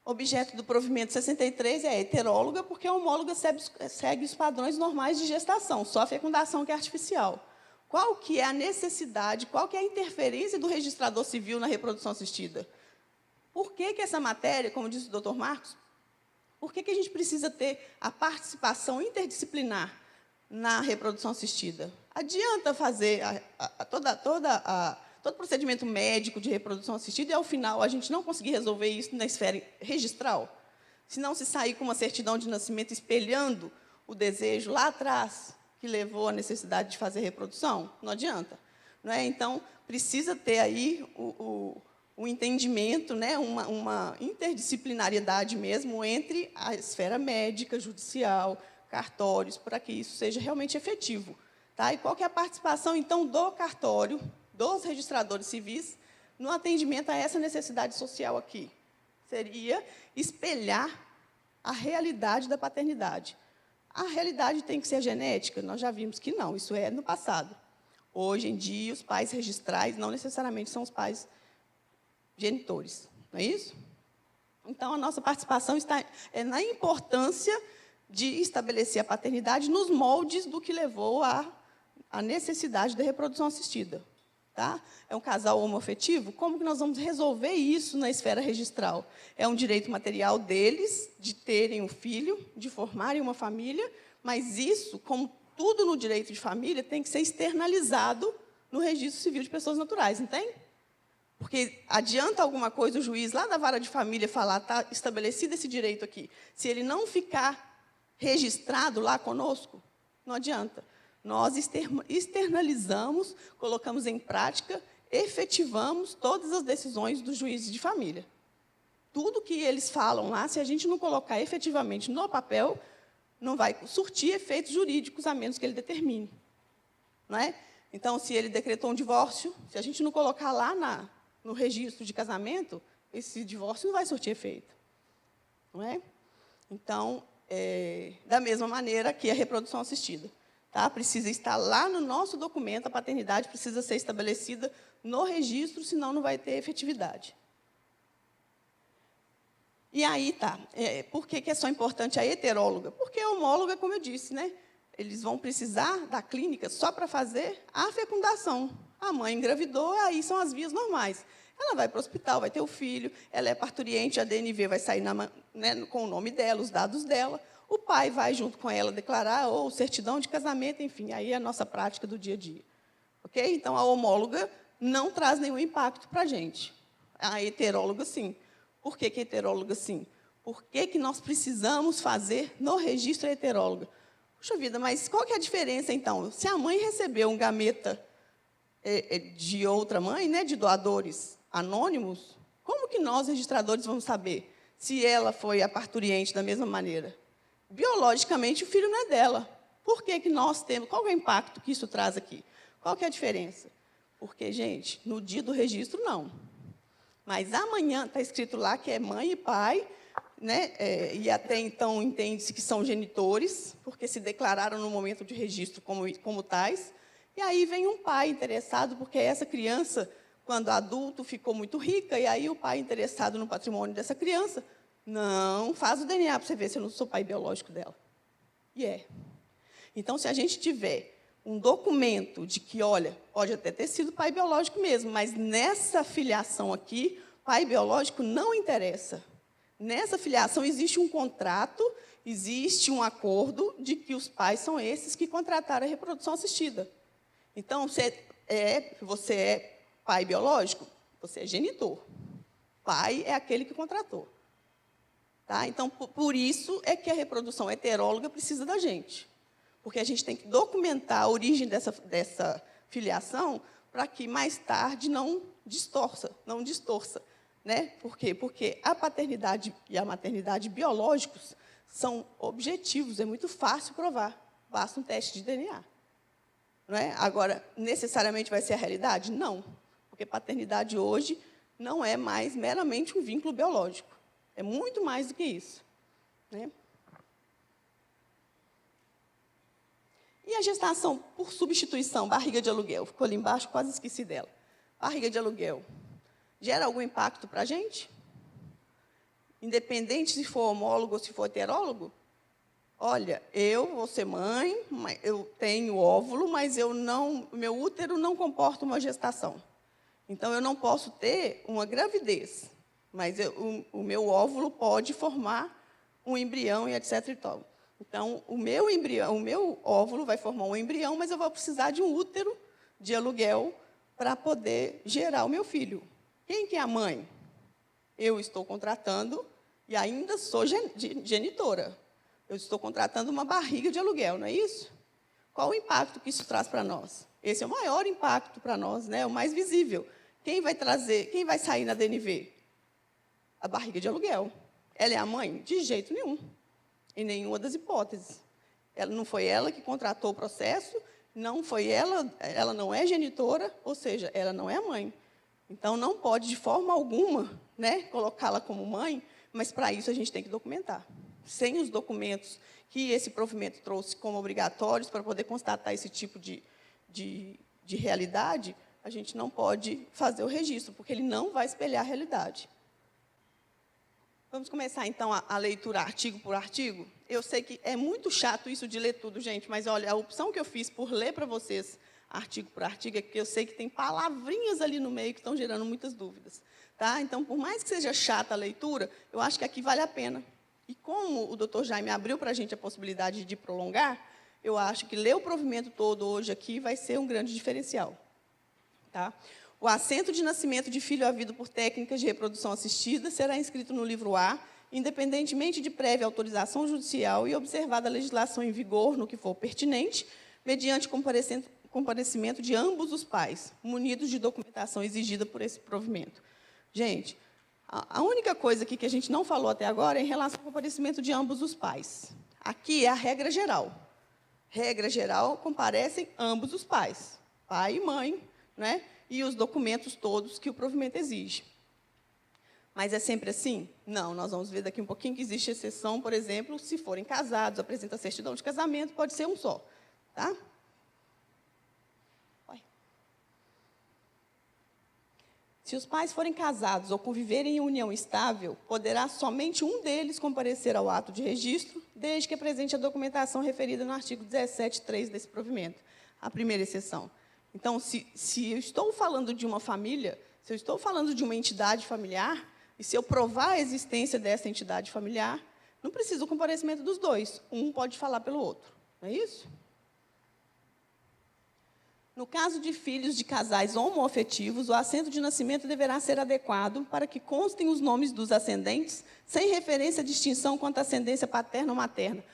Objeto do provimento 63 é heteróloga, porque a homóloga segue os padrões normais de gestação, só a fecundação que é artificial. Qual que é a necessidade, qual que é a interferência do registrador civil na reprodução assistida? Por que essa matéria, como disse o Dr. Marcos, por que a gente precisa ter a participação interdisciplinar na reprodução assistida? Adianta fazer todo procedimento médico de reprodução assistida e, ao final, a gente não conseguir resolver isso na esfera registral? Se não se sair com uma certidão de nascimento espelhando o desejo lá atrás que levou à necessidade de fazer reprodução, não adianta. Não é? Então, precisa ter aí o entendimento, né, uma interdisciplinariedade mesmo entre a esfera médica, judicial, cartórios, para que isso seja realmente efetivo. Tá? E qual que é a participação, então, do cartório, dos registradores civis, no atendimento a essa necessidade social aqui? Seria espelhar a realidade da paternidade. A realidade tem que ser genética? Nós já vimos que não, isso é no passado. Hoje em dia, os pais registrais não necessariamente são os pais genitores, não é isso? Então, a nossa participação está na importância de estabelecer a paternidade nos moldes do que levou à necessidade da reprodução assistida. Tá? É um casal homoafetivo? Como que nós vamos resolver isso na esfera registral? É um direito material deles, de terem um filho, de formarem uma família, mas isso, como tudo no direito de família, tem que ser externalizado no registro civil de pessoas naturais, não tem? Porque adianta alguma coisa o juiz lá da vara de família falar, está estabelecido esse direito aqui, se ele não ficar registrado lá conosco, não adianta. Nós externalizamos, colocamos em prática, efetivamos todas as decisões dos juízes de família. Tudo que eles falam lá, se a gente não colocar efetivamente no papel, não vai surtir efeitos jurídicos, a menos que ele determine. Não é? Então, se ele decretou um divórcio, se a gente não colocar lá no registro de casamento, esse divórcio não vai surtir efeito. Não é? Então, da mesma maneira que a reprodução assistida. Tá? Precisa estar lá no nosso documento, a paternidade precisa ser estabelecida no registro, senão não vai ter efetividade. E aí, tá. Por que é só importante a heteróloga? Porque a homóloga, como eu disse, né, eles vão precisar da clínica só para fazer a fecundação. A mãe engravidou, aí são as vias normais. Ela vai para o hospital, vai ter o filho, ela é parturiente, a DNV vai sair né, com o nome dela, os dados dela. O pai vai junto com ela declarar, ou certidão de casamento, enfim, aí é a nossa prática do dia a dia. Ok? Então, a homóloga não traz nenhum impacto para a gente. A heteróloga, sim. Por que a heteróloga, sim? Por que nós precisamos fazer no registro a heteróloga? Puxa vida, mas qual que é a diferença, então? Se a mãe recebeu um gameta de outra mãe, né, de doadores anônimos, como que nós, registradores, vamos saber se ela foi a parturiente da mesma maneira? Biologicamente, o filho não é dela. Por que nós temos? Qual é o impacto que isso traz aqui? Qual que é a diferença? Porque, gente, no dia do registro, não. Mas amanhã está escrito lá que é mãe e pai, né? E até então entende-se que são genitores, porque se declararam no momento de registro como tais. E aí vem um pai interessado, porque essa criança, quando adulto, ficou muito rica, e aí o pai interessado no patrimônio dessa criança, não, faz o DNA para você ver se eu não sou pai biológico dela. E Então, se a gente tiver um documento de que, olha, pode até ter sido pai biológico mesmo, mas nessa filiação aqui, pai biológico não interessa. Nessa filiação existe um contrato, existe um acordo de que os pais são esses que contrataram a reprodução assistida. Então, você é pai biológico, você é genitor. Pai é aquele que contratou. Tá? Então, por isso é que a reprodução heteróloga precisa da gente. Porque a gente tem que documentar a origem dessa filiação para que, mais tarde, não distorça. Né? Por quê? Porque a paternidade e a maternidade biológicos são objetivos, é muito fácil provar. Basta um teste de DNA. Não é? Agora, necessariamente vai ser a realidade? Não. Porque paternidade hoje não é mais meramente um vínculo biológico. É muito mais do que isso. Né? E a gestação por substituição, barriga de aluguel? Ficou ali embaixo, quase esqueci dela. Barriga de aluguel. Gera algum impacto para a gente? independente se for homólogo ou se for heterólogo? Olha, eu vou ser mãe, eu tenho óvulo, mas meu útero não comporta uma gestação. Então, eu não posso ter uma gravidez, mas o meu óvulo pode formar um embrião e etc. e tal. Então, o meu óvulo vai formar um embrião, mas eu vou precisar de um útero de aluguel para poder gerar o meu filho. Quem que é a mãe? Eu estou contratando, e ainda sou genitora. Eu estou contratando uma barriga de aluguel, não é isso? Qual o impacto que isso traz para nós? Esse é o maior impacto para nós, né? O mais visível. Quem vai sair na DNV? A barriga de aluguel. Ela é a mãe? De jeito nenhum. Em nenhuma das hipóteses. Não foi ela que contratou o processo, não foi ela não é genitora, ou seja, ela não é a mãe. Então, não pode, de forma alguma, né, colocá-la como mãe, mas, para isso, a gente tem que documentar. Sem os documentos que esse provimento trouxe como obrigatórios para poder constatar esse tipo de realidade, a gente não pode fazer o registro, porque ele não vai espelhar a realidade. Vamos começar, então, a leitura artigo por artigo? Eu sei que é muito chato isso de ler tudo, gente, mas, olha, a opção que eu fiz por ler para vocês artigo por artigo é que eu sei que tem palavrinhas ali no meio que estão gerando muitas dúvidas. Tá? Então, por mais que seja chata a leitura, eu acho que aqui vale a pena. E como o doutor Jaime abriu para a gente a possibilidade de prolongar, eu acho que ler o provimento todo hoje aqui vai ser um grande diferencial. Tá? O assento de nascimento de filho havido por técnicas de reprodução assistida será inscrito no livro A, independentemente de prévia autorização judicial e observada a legislação em vigor no que for pertinente, mediante comparecimento de ambos os pais, munidos de documentação exigida por esse provimento. Gente, a única coisa aqui que a gente não falou até agora é em relação ao comparecimento de ambos os pais. Aqui é a regra geral. Regra geral, comparecem ambos os pais, pai e mãe, né? E os documentos todos que o provimento exige. Mas é sempre assim? Não, nós vamos ver daqui um pouquinho que existe exceção, por exemplo, se forem casados, apresenta certidão de casamento, pode ser um só. Tá? Se os pais forem casados ou conviverem em união estável, poderá somente um deles comparecer ao ato de registro, desde que apresente a documentação referida no artigo 17.3 desse provimento, a primeira exceção. Então, se eu estou falando de uma família, se eu estou falando de uma entidade familiar, e se eu provar a existência dessa entidade familiar, não precisa do comparecimento dos dois. Um pode falar pelo outro. Não é isso? No caso de filhos de casais homoafetivos, o assento de nascimento deverá ser adequado para que constem os nomes dos ascendentes, sem referência à distinção quanto à ascendência paterna ou materna.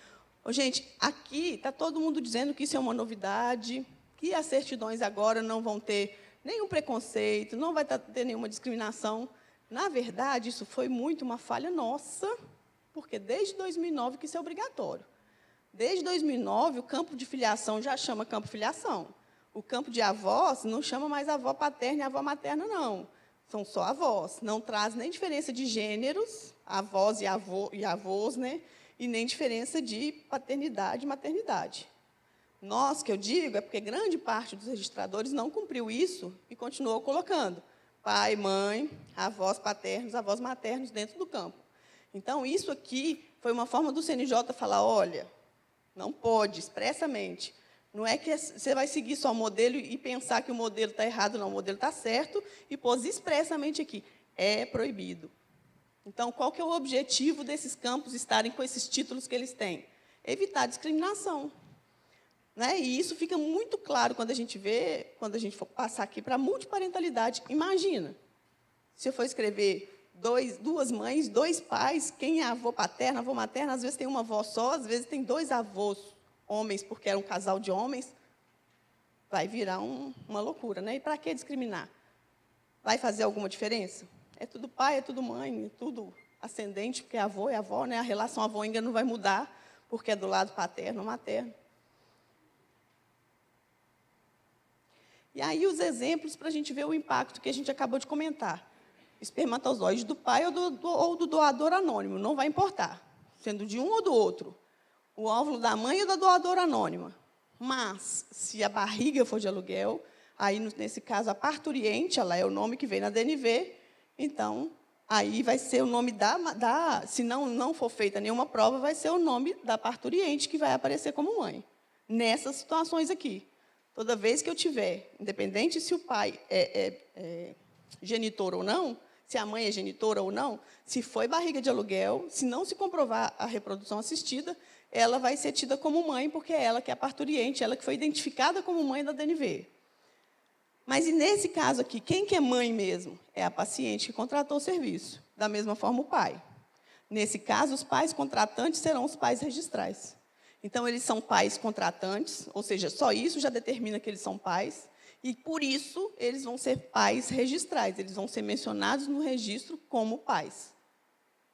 Gente, aqui está todo mundo dizendo que isso é uma novidade, que as certidões agora não vão ter nenhum preconceito, não vai ter nenhuma discriminação. Na verdade, isso foi muito uma falha nossa, porque desde 2009 que isso é obrigatório. Desde 2009, o campo de filiação já chama campo filiação. O campo de avós não chama mais avó paterna e avó materna, não. São só avós. Não traz nem diferença de gêneros, avós e avós, né? E nem diferença de paternidade e maternidade. Nós, que eu digo, é porque grande parte dos registradores não cumpriu isso e continuou colocando pai, mãe, avós paternos, avós maternos dentro do campo. Então, isso aqui foi uma forma do CNJ falar, olha, não pode, expressamente. Não é que você vai seguir só o modelo e pensar que o modelo está errado, não, o modelo está certo, e pôs expressamente aqui, é proibido. Então, qual que é o objetivo desses campos estarem com esses títulos que eles têm? Evitar discriminação. Né? E isso fica muito claro quando a gente vê, quando a gente for passar aqui para a multiparentalidade. Imagina, se eu for escrever duas mães, dois pais, quem é avô paterno, avô materno, às vezes tem uma avó só, às vezes tem dois avós homens, porque era um casal de homens, vai virar uma loucura, né? E para que discriminar? Vai fazer alguma diferença? É tudo pai, é tudo mãe, é tudo ascendente, porque avô é avó, né? A relação avó ainda não vai mudar, porque é do lado paterno ou materno. E aí os exemplos para a gente ver o impacto que a gente acabou de comentar. Espermatozoide do pai ou do doador anônimo, não vai importar, sendo de um ou do outro. O óvulo da mãe ou da doadora anônima. Mas, se a barriga for de aluguel, aí, nesse caso, a parturiente, ela é o nome que vem na DNV, então, aí vai ser o nome se não for feita nenhuma prova, vai ser o nome da parturiente que vai aparecer como mãe. Nessas situações aqui. Toda vez que eu tiver, independente se o pai é genitor ou não, se a mãe é genitora ou não, se foi barriga de aluguel, se não se comprovar a reprodução assistida, ela vai ser tida como mãe, porque é ela que é a parturiente, ela que foi identificada como mãe da DNV. Mas, e nesse caso aqui, quem que é mãe mesmo? É a paciente que contratou o serviço. Da mesma forma, o pai. Nesse caso, os pais contratantes serão os pais registrais. Então, eles são pais contratantes, ou seja, só isso já determina que eles são pais, e, por isso, eles vão ser pais registrais, eles vão ser mencionados no registro como pais.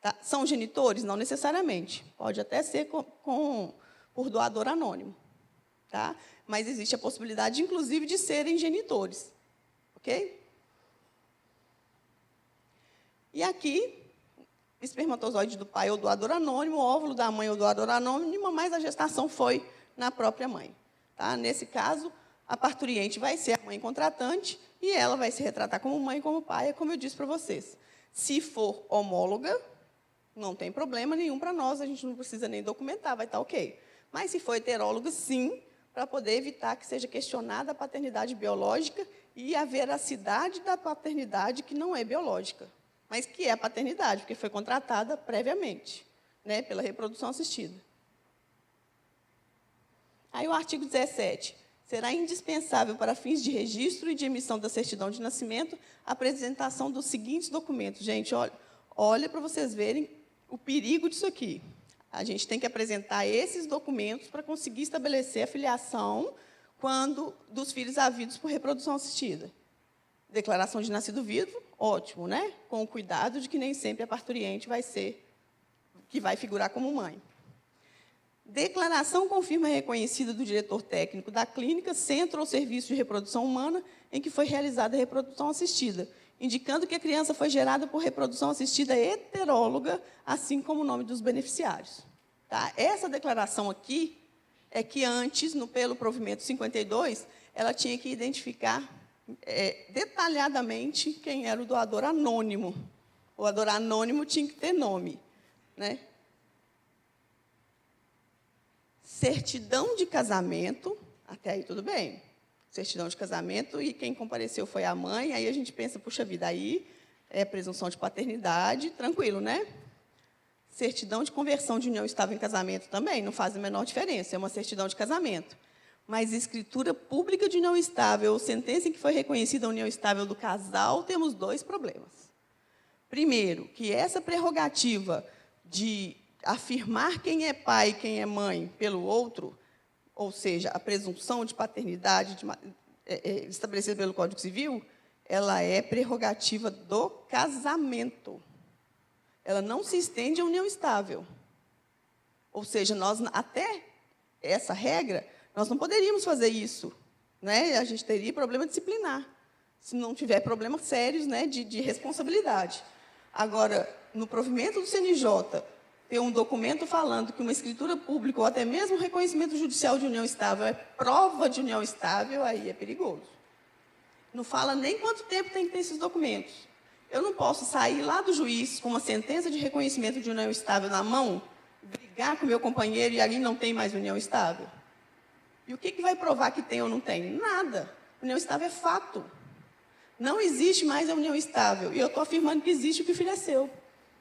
Tá? São genitores? Não necessariamente. Pode até ser por doador anônimo. Tá? Mas existe a possibilidade, inclusive, de serem genitores. Ok? E aqui, espermatozoide do pai ou doador anônimo, óvulo da mãe ou doador anônimo, mas a gestação foi na própria mãe. Tá? Nesse caso, a parturiente vai ser a mãe contratante e ela vai se retratar como mãe e como pai, como eu disse para vocês. Se for homóloga, não tem problema nenhum para nós, a gente não precisa nem documentar, vai estar ok. Mas se for heteróloga, sim, para poder evitar que seja questionada a paternidade biológica e a veracidade da paternidade que não é biológica, mas que é a paternidade, porque foi contratada previamente, né, pela reprodução assistida. Aí o artigo 17. Será indispensável para fins de registro e de emissão da certidão de nascimento a apresentação dos seguintes documentos. Gente, olha para vocês verem o perigo disso aqui. A gente tem que apresentar esses documentos para conseguir estabelecer a filiação dos filhos havidos por reprodução assistida. Declaração de nascido vivo, ótimo, né? Com o cuidado de que nem sempre a parturiente vai figurar como mãe. Declaração confirma reconhecida do diretor técnico da clínica, centro ou serviço de reprodução humana em que foi realizada a reprodução assistida, indicando que a criança foi gerada por reprodução assistida heteróloga, assim como o nome dos beneficiários. Tá? Essa declaração aqui é que antes, pelo provimento 52, ela tinha que identificar detalhadamente quem era o doador anônimo. O doador anônimo tinha que ter nome, né? Certidão de casamento, até aí tudo bem. Certidão de casamento, e quem compareceu foi a mãe, aí a gente pensa, puxa vida, aí é presunção de paternidade, tranquilo, né? Certidão de conversão de união estável em casamento também, não faz a menor diferença, é uma certidão de casamento. Mas escritura pública de união estável, ou sentença em que foi reconhecida a união estável do casal, temos dois problemas. Primeiro, que essa prerrogativa de afirmar quem é pai e quem é mãe pelo outro, ou seja, a presunção de paternidade estabelecida pelo Código Civil, ela é prerrogativa do casamento. Ela não se estende à união estável. Ou seja, nós, até essa regra, nós não poderíamos fazer isso, né? A gente teria problema disciplinar, se não tiver problemas sérios, né, de responsabilidade. Agora, no provimento do CNJ, ter um documento falando que uma escritura pública ou até mesmo um reconhecimento judicial de união estável é prova de união estável, aí é perigoso. Não fala nem quanto tempo tem que ter esses documentos. Eu não posso sair lá do juiz com uma sentença de reconhecimento de união estável na mão, brigar com o meu companheiro e ali não tem mais união estável. E o que vai provar que tem ou não tem? Nada. União estável é fato. Não existe mais a união estável. E eu estou afirmando que existe, o que o filho é seu.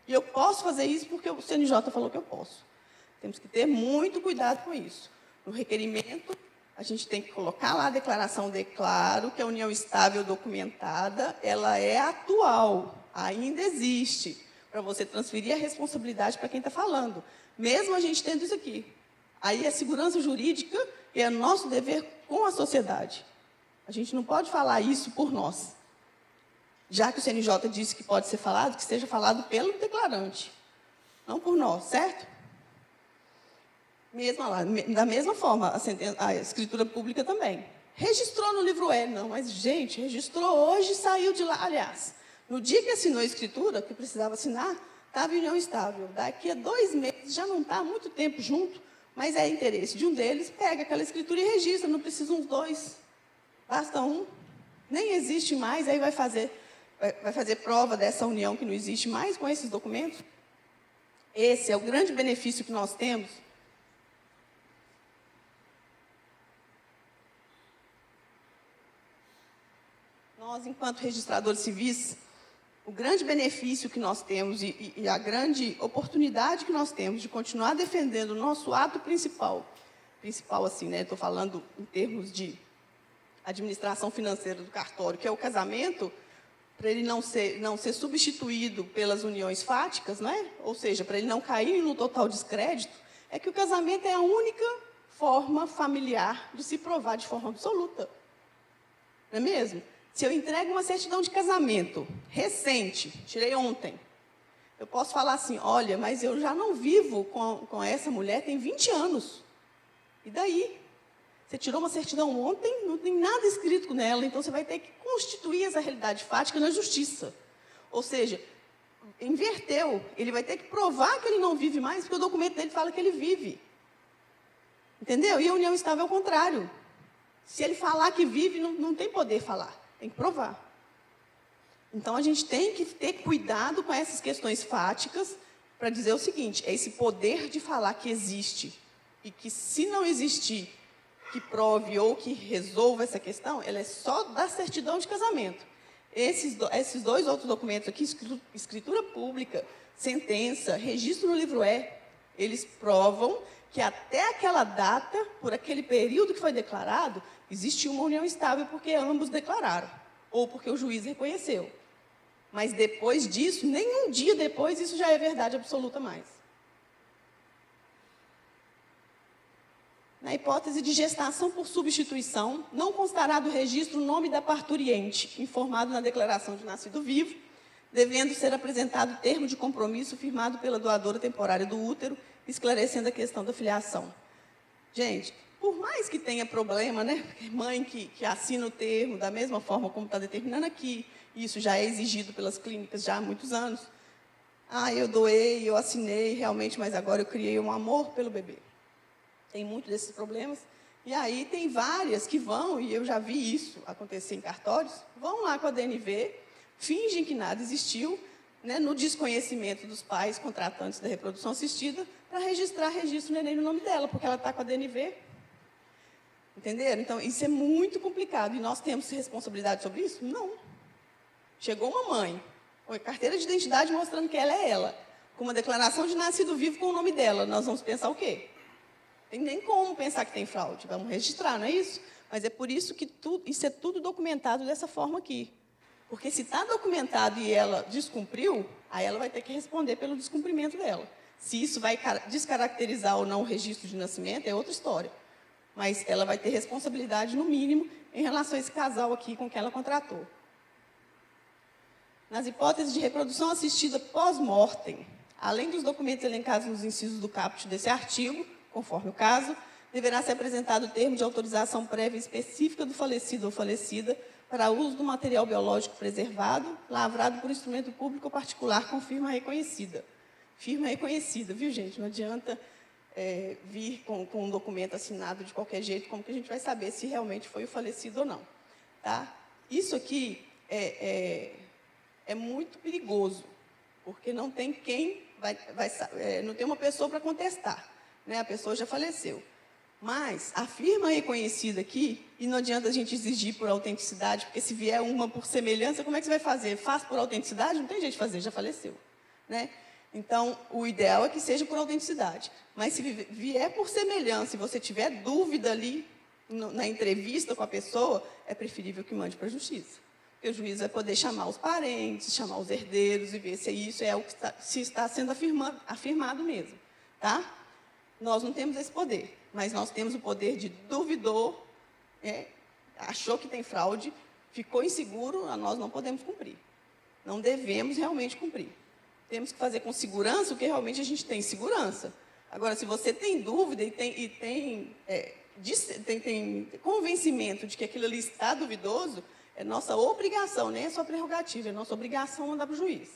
E eu posso fazer isso porque o CNJ falou que eu posso. Temos que ter muito cuidado com isso. No requerimento, a gente tem que colocar lá a declaração de claro que a união estável documentada, ela é atual, ainda existe, para você transferir a responsabilidade para quem está falando. Mesmo a gente tendo isso aqui. Aí é segurança jurídica e é nosso dever com a sociedade. A gente não pode falar isso por nós. Já que o CNJ disse que pode ser falado, que seja falado pelo declarante, não por nós, certo? Da mesma forma, a escritura pública também. Registrou no livro E, não, mas, gente, registrou hoje e saiu de lá. Aliás, no dia que assinou a escritura, que precisava assinar, estava em união estável. Daqui a 2 meses, já não está há muito tempo junto, mas é interesse de um deles, pega aquela escritura e registra, não precisa uns 2, basta um. Nem existe mais, aí vai fazer vai fazer prova dessa união que não existe mais com esses documentos? Esse é o grande benefício que nós temos. Nós, enquanto registradores civis, o grande benefício que nós temos e a grande oportunidade que nós temos de continuar defendendo o nosso ato principal assim, né? Estou falando em termos de administração financeira do cartório, que é o casamento, para ele não ser substituído pelas uniões fáticas, né? Ou seja, para ele não cair no total descrédito, é que o casamento é a única forma familiar de se provar de forma absoluta. Não é mesmo? Se eu entrego uma certidão de casamento recente, tirei ontem, eu posso falar assim, olha, mas eu já não vivo com essa mulher tem 20 anos. E daí? Você tirou uma certidão ontem, não tem nada escrito nela, então você vai ter que constituir essa realidade fática na justiça. Ou seja, inverteu, ele vai ter que provar que ele não vive mais, porque o documento dele fala que ele vive. Entendeu? E a união estável é o contrário. Se ele falar que vive, não tem poder falar, tem que provar. Então, a gente tem que ter cuidado com essas questões fáticas para dizer o seguinte, é esse poder de falar que existe e que, se não existir, que prove ou que resolva essa questão, ela é só da certidão de casamento. Esses dois outros documentos aqui, escritura pública, sentença, registro no livro eles provam que até aquela data, por aquele período que foi declarado, existiu uma união estável porque ambos declararam, ou porque o juiz reconheceu. Mas depois disso, nem um dia depois, isso já é verdade absoluta mais. Na hipótese de gestação por substituição, não constará do registro o nome da parturiente, informado na declaração de nascido vivo, devendo ser apresentado termo de compromisso firmado pela doadora temporária do útero, esclarecendo a questão da filiação. Gente, por mais que tenha problema, né? Mãe que assina o termo da mesma forma como está determinando aqui, isso já é exigido pelas clínicas já há muitos anos. Eu doei, eu assinei realmente, mas agora eu criei um amor pelo bebê. Tem muitos desses problemas. E aí tem várias que vão, e eu já vi isso acontecer em cartórios, vão lá com a DNV, fingem que nada existiu, né, no desconhecimento dos pais contratantes da reprodução assistida, para registrar registro neném no nome dela, porque ela está com a DNV. Entenderam? Então, isso é muito complicado. E nós temos responsabilidade sobre isso? Não. Chegou uma mãe, com a carteira de identidade mostrando que ela é ela, com uma declaração de nascido vivo com o nome dela. Nós vamos pensar o quê? Tem nem como pensar que tem fraude. Vamos registrar, não é isso? Mas é por isso que isso é tudo documentado dessa forma aqui. Porque se está documentado e ela descumpriu, aí ela vai ter que responder pelo descumprimento dela. Se isso vai descaracterizar ou não o registro de nascimento, é outra história. Mas ela vai ter responsabilidade, no mínimo, em relação a esse casal aqui com que ela contratou. Nas hipóteses de reprodução assistida pós-mortem, além dos documentos elencados nos incisos do caput desse artigo, conforme o caso, deverá ser apresentado o termo de autorização prévia específica do falecido ou falecida para uso do material biológico preservado, lavrado por instrumento público ou particular com firma reconhecida. Firma reconhecida, viu, gente? Não adianta vir com um documento assinado de qualquer jeito, como que a gente vai saber se realmente foi o falecido ou não. Tá? Isso aqui é muito perigoso, porque não tem quem não tem uma pessoa para contestar. Né? A pessoa já faleceu. Mas a firma reconhecida aqui, e não adianta a gente exigir por autenticidade, porque se vier uma por semelhança, como é que você vai fazer? Faz por autenticidade? Não tem jeito de fazer, já faleceu. Né? Então, o ideal é que seja por autenticidade. Mas se vier por semelhança e você tiver dúvida ali na entrevista com a pessoa, é preferível que mande para a justiça. Porque o juiz vai poder chamar os parentes, chamar os herdeiros e ver se isso é o que se está sendo afirmado mesmo. Tá? Nós não temos esse poder, mas nós temos o poder de duvidou, achou que tem fraude, ficou inseguro, nós não podemos cumprir. Não devemos realmente cumprir. Temos que fazer com segurança o que realmente a gente tem segurança. Agora, se você tem dúvida e tem convencimento de que aquilo ali está duvidoso, é nossa obrigação, nem é sua prerrogativa, é nossa obrigação mandar para o juiz.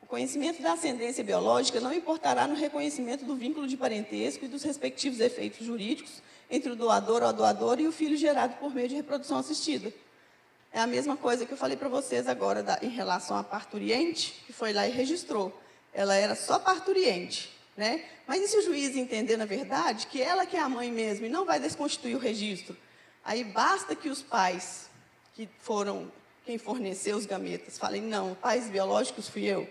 O conhecimento da ascendência biológica não importará no reconhecimento do vínculo de parentesco e dos respectivos efeitos jurídicos entre o doador ou a doadora e o filho gerado por meio de reprodução assistida. É a mesma coisa que eu falei para vocês agora em relação à parturiente, que foi lá e registrou. Ela era só parturiente, né? Mas e se o juiz entender, na verdade, que ela que é a mãe mesmo e não vai desconstituir o registro? Aí basta que os pais, que foram quem forneceu os gametas, falem, não, pais biológicos fui eu.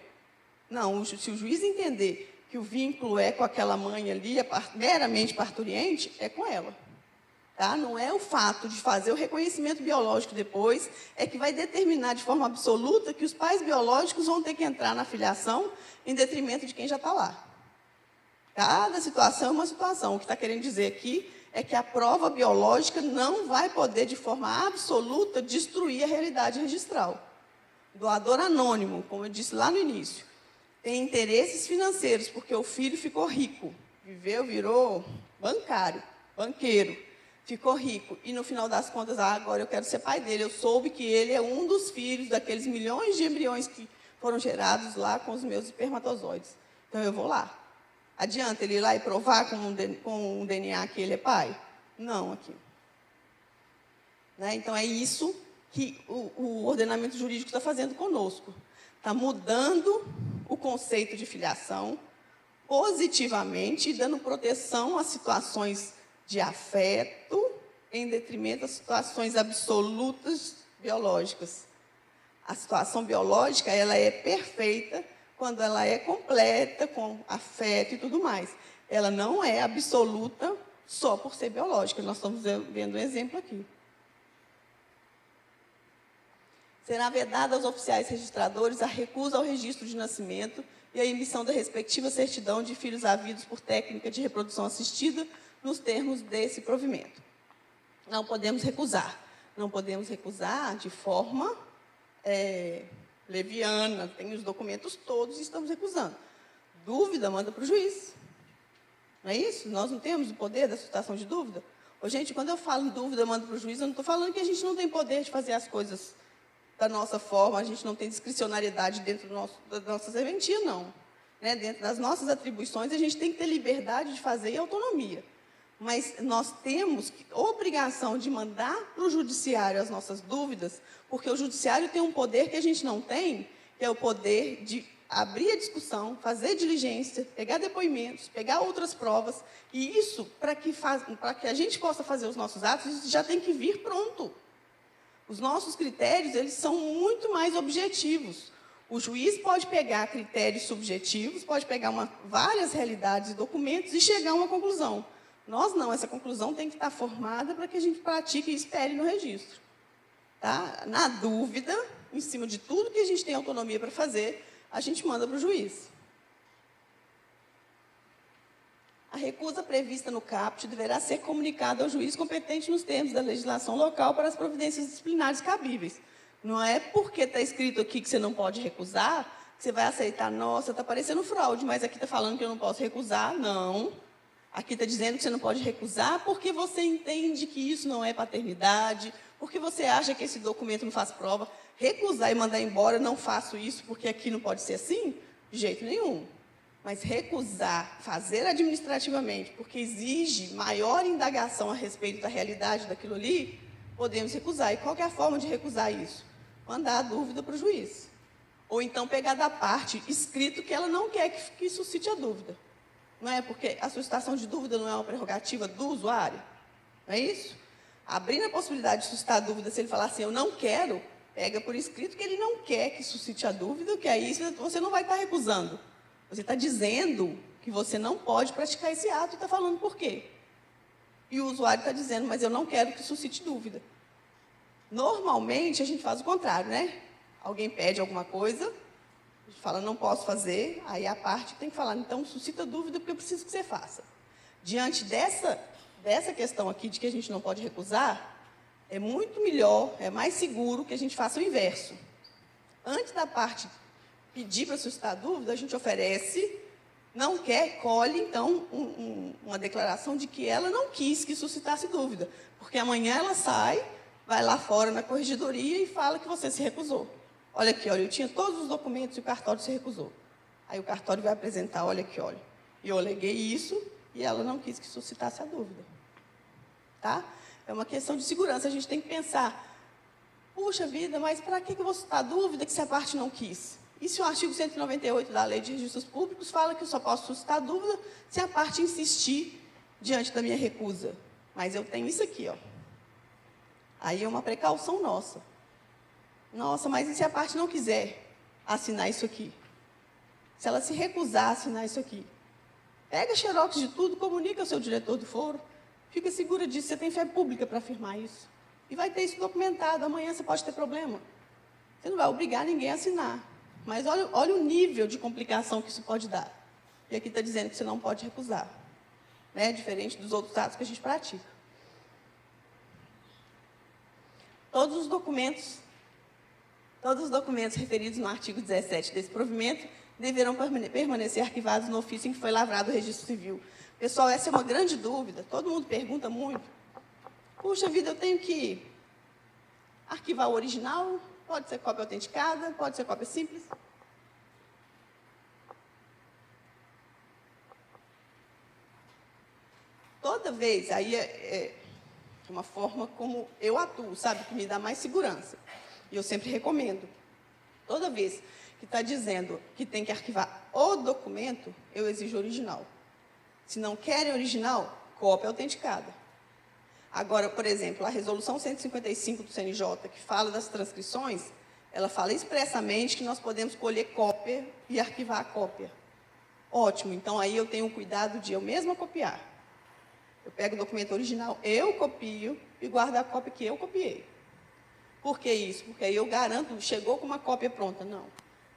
Não, se o juiz entender que o vínculo é com aquela mãe ali, meramente parturiente, é com ela. Tá? Não é o fato de fazer o reconhecimento biológico depois, é que vai determinar de forma absoluta que os pais biológicos vão ter que entrar na filiação em detrimento de quem já está lá. Cada situação é uma situação. O que está querendo dizer aqui é que a prova biológica não vai poder, de forma absoluta, destruir a realidade registral. Doador anônimo, como eu disse lá no início, tem interesses financeiros, porque o filho ficou rico, virou bancário, banqueiro, ficou rico, e no final das contas, agora eu quero ser pai dele, eu soube que ele é um dos filhos daqueles milhões de embriões que foram gerados lá com os meus espermatozoides. Então eu vou lá. Adianta ele ir lá e provar com um DNA que ele é pai? Não, aqui. Né? Então é isso que o ordenamento jurídico está fazendo conosco. Está mudando o conceito de filiação positivamente e dando proteção às situações de afeto em detrimento das situações absolutas biológicas. A situação biológica ela é perfeita quando ela é completa, com afeto e tudo mais. Ela não é absoluta só por ser biológica. Nós estamos vendo um exemplo aqui. Será vedada aos oficiais registradores a recusa ao registro de nascimento e a emissão da respectiva certidão de filhos havidos por técnica de reprodução assistida nos termos desse provimento. Não podemos recusar. Não podemos recusar de forma leviana, tem os documentos todos e estamos recusando. Dúvida, manda para o juiz. Não é isso? Nós não temos o poder da suscitação de dúvida? Ô, gente, quando eu falo em dúvida, manda para o juiz, eu não estou falando que a gente não tem poder de fazer as coisas da nossa forma, a gente não tem discricionariedade dentro da nossa serventia, não. Né? Dentro das nossas atribuições, a gente tem que ter liberdade de fazer e autonomia. Mas nós temos obrigação de mandar para o judiciário as nossas dúvidas, porque o judiciário tem um poder que a gente não tem, que é o poder de abrir a discussão, fazer diligência, pegar depoimentos, pegar outras provas, e isso, para que a gente possa fazer os nossos atos, isso já tem que vir pronto. Os nossos critérios, eles são muito mais objetivos. O juiz pode pegar critérios subjetivos, pode pegar várias realidades e documentos e chegar a uma conclusão. Nós não, essa conclusão tem que estar formada para que a gente pratique e espere no registro. Tá? Na dúvida, em cima de tudo que a gente tem autonomia para fazer, a gente manda para o juiz. A recusa prevista no caput deverá ser comunicada ao juiz competente nos termos da legislação local para as providências disciplinares cabíveis. Não é porque está escrito aqui que você não pode recusar, que você vai aceitar, nossa, está parecendo fraude, mas aqui está falando que eu não posso recusar. Não. Aqui está dizendo que você não pode recusar porque você entende que isso não é paternidade, porque você acha que esse documento não faz prova. Recusar e mandar embora, não faço isso porque aqui não pode ser assim? De jeito nenhum. Mas recusar, fazer administrativamente, porque exige maior indagação a respeito da realidade daquilo ali, podemos recusar. E qual que é a forma de recusar isso? Mandar a dúvida para o juiz. Ou então pegar da parte escrito que ela não quer que suscite a dúvida. Não é? Porque a suscitação de dúvida não é uma prerrogativa do usuário. Não é isso? Abrindo a possibilidade de suscitar a dúvida, se ele falar assim, eu não quero, pega por escrito que ele não quer que suscite a dúvida, que aí você não vai estar recusando. Você está dizendo que você não pode praticar esse ato e está falando por quê. E o usuário está dizendo, mas eu não quero que suscite dúvida. Normalmente, a gente faz o contrário, né? Alguém pede alguma coisa, a gente fala, não posso fazer, aí a parte tem que falar, então, suscita dúvida porque eu preciso que você faça. Diante dessa questão aqui de que a gente não pode recusar, é muito melhor, é mais seguro que a gente faça o inverso. Antes da parte pedir para suscitar dúvida, a gente oferece, não quer, colhe, então, uma declaração de que ela não quis que suscitasse dúvida, porque amanhã ela sai, vai lá fora na corregedoria e fala que você se recusou. Olha aqui, olha, eu tinha todos os documentos e o cartório se recusou. Aí o cartório vai apresentar, olha aqui, olha, eu aleguei isso e ela não quis que suscitasse a dúvida. Tá? É uma questão de segurança, a gente tem que pensar, Puxa vida, mas para que eu vou citar dúvida que se a parte não quis? E se o artigo 198 da Lei de Registros Públicos fala que eu só posso suscitar dúvida se a parte insistir diante da minha recusa? Mas eu tenho isso aqui, ó. Aí é uma precaução nossa. Nossa, mas e se a parte não quiser assinar isso aqui? Se ela se recusar a assinar isso aqui? Pega xerox de tudo, comunica ao seu diretor do foro, fica segura disso, você tem fé pública para afirmar isso. E vai ter isso documentado, amanhã você pode ter problema. Você não vai obrigar ninguém a assinar. Mas olha o nível de complicação que isso pode dar. E aqui está dizendo que você não pode recusar. Né? Diferente dos outros atos que a gente pratica. Todos os documentos referidos no artigo 17 desse provimento deverão permanecer arquivados no ofício em que foi lavrado o registro civil. Pessoal, essa é uma grande dúvida. Todo mundo pergunta muito. Puxa vida, eu tenho que arquivar o original? Pode ser cópia autenticada, pode ser cópia simples. Toda vez, aí é uma forma como eu atuo, sabe, que me dá mais segurança. E eu sempre recomendo. Toda vez que está dizendo que tem que arquivar o documento, eu exijo original. Se não querem original, cópia autenticada. Agora, por exemplo, a resolução 155 do CNJ, que fala das transcrições, ela fala expressamente que nós podemos colher cópia e arquivar a cópia. Ótimo, então aí eu tenho o cuidado de eu mesma copiar. Eu pego o documento original, eu copio e guardo a cópia que eu copiei. Por que isso? Porque aí eu garanto, chegou com uma cópia pronta. Não.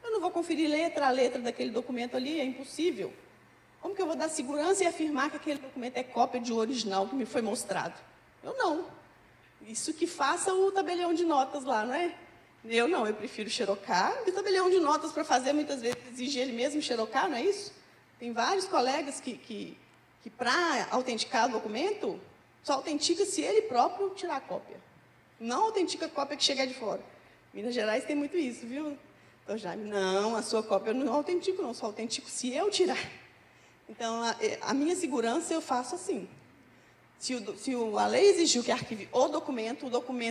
Eu não vou conferir letra a letra daquele documento ali, é impossível. Como que eu vou dar segurança e afirmar que aquele documento é cópia de um original que me foi mostrado? Eu não. Isso que faça o tabelião de notas lá, não é? Eu não, eu prefiro xerocar. E o tabelião de notas para fazer, muitas vezes, exige ele mesmo xerocar, não é isso? Tem vários colegas que para autenticar o documento, só autentica se ele próprio tirar a cópia. Não autentica a cópia que chegar de fora. Minas Gerais tem muito isso, viu? Então, Jaime, não, a sua cópia eu não autentico, não, só autentico se eu tirar. Então, a minha segurança eu faço assim. Se a lei exigiu que arquive o documento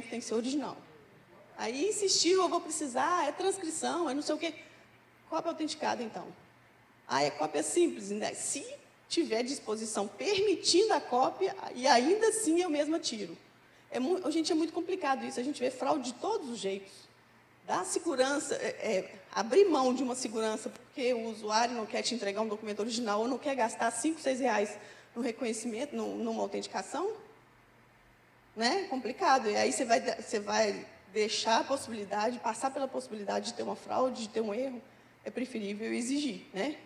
tem que ser original. Aí insistiu, eu vou precisar, é transcrição, é não sei o quê. Cópia autenticada, então. É cópia simples. Né? Se tiver disposição permitindo a cópia, e ainda assim eu mesma tiro. Gente, é muito complicado isso, a gente vê fraude de todos os jeitos. Dar segurança, abrir mão de uma segurança porque o usuário não quer te entregar um documento original ou não quer gastar R$5, R$6 no reconhecimento, numa autenticação, né? Complicado. E aí você vai deixar a possibilidade, passar pela possibilidade de ter uma fraude, de ter um erro. É preferível exigir, né?